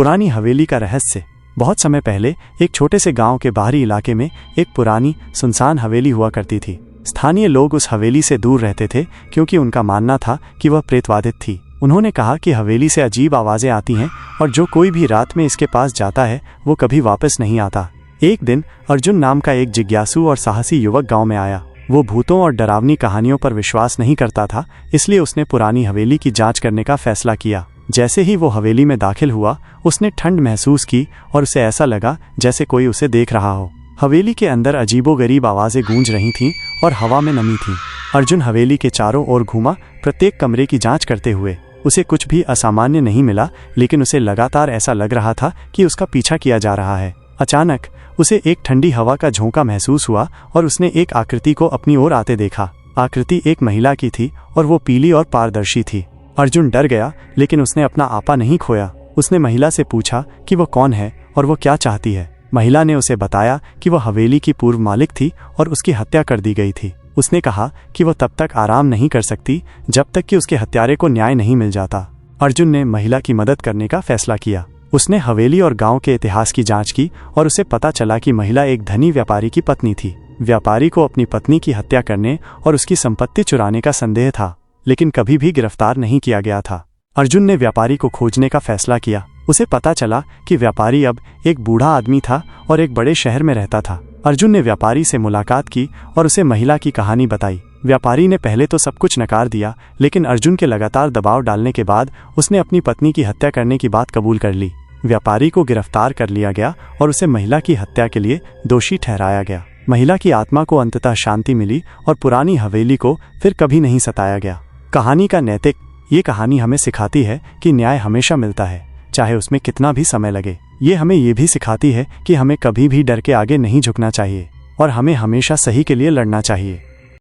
पुरानी हवेली का रहस्य। बहुत समय पहले एक छोटे से गांव के बाहरी इलाके में एक पुरानी सुनसान हवेली हुआ करती थी। स्थानीय लोग उस हवेली से दूर रहते थे क्योंकि उनका मानना था कि वह प्रेतवादित थी। उन्होंने कहा कि हवेली से अजीब आवाज़ें आती हैं और जो कोई भी रात में इसके पास जाता है वो कभी वापस नहीं आता। एक दिन अर्जुन नाम का एक जिज्ञासु और साहसी युवक गांव में आया। वो भूतों और डरावनी कहानियों पर विश्वास नहीं करता था, इसलिए उसने पुरानी हवेली की जांच करने का फैसला किया। जैसे ही वो हवेली में दाखिल हुआ, उसने ठंड महसूस की और उसे ऐसा लगा जैसे कोई उसे देख रहा हो। हवेली के अंदर अजीबोगरीब आवाज़ें गूंज रही थीं और हवा में नमी थी। अर्जुन हवेली के चारों ओर घूमा, प्रत्येक कमरे की जांच करते हुए। उसे कुछ भी असामान्य नहीं मिला, लेकिन उसे लगातार ऐसा लग रहा था कि उसका पीछा किया जा रहा है। अचानक उसे एक ठंडी हवा का झोंका महसूस हुआ और उसने एक आकृति को अपनी ओर आते देखा। आकृति एक महिला की थी और वो पीली और पारदर्शी थी। अर्जुन डर गया, लेकिन उसने अपना आपा नहीं खोया। उसने महिला से पूछा कि वो कौन है और वो क्या चाहती है। महिला ने उसे बताया कि वह हवेली की पूर्व मालिक थी और उसकी हत्या कर दी गई थी। उसने कहा कि वह तब तक आराम नहीं कर सकती जब तक कि उसके हत्यारे को न्याय नहीं मिल जाता। अर्जुन ने महिला की मदद करने का फैसला किया। उसने हवेली और गांव के इतिहास की जांच की और उसे पता चला कि महिला एक धनी व्यापारी की पत्नी थी। व्यापारी को अपनी पत्नी की हत्या करने और उसकी संपत्ति चुराने का संदेह था, लेकिन कभी भी गिरफ्तार नहीं किया गया था। अर्जुन ने व्यापारी को खोजने का फैसला किया। उसे पता चला कि व्यापारी अब एक बूढ़ा आदमी था और एक बड़े शहर में रहता था। अर्जुन ने व्यापारी से मुलाकात की और उसे महिला की कहानी बताई। व्यापारी ने पहले तो सब कुछ नकार दिया, लेकिन अर्जुन के लगातार दबाव डालने के बाद उसने अपनी पत्नी की हत्या करने की बात कबूल कर ली। व्यापारी को गिरफ्तार कर लिया गया और उसे महिला की हत्या के लिए दोषी ठहराया गया। महिला की आत्मा को अंततः शांति मिली और पुरानी हवेली को फिर कभी नहीं सताया गया। कहानी का नैतिक। ये कहानी हमें सिखाती है कि न्याय हमेशा मिलता है, चाहे उसमें कितना भी समय लगे। ये हमें ये भी सिखाती है कि हमें कभी भी डर के आगे नहीं झुकना चाहिए और हमें हमेशा सही के लिए लड़ना चाहिए।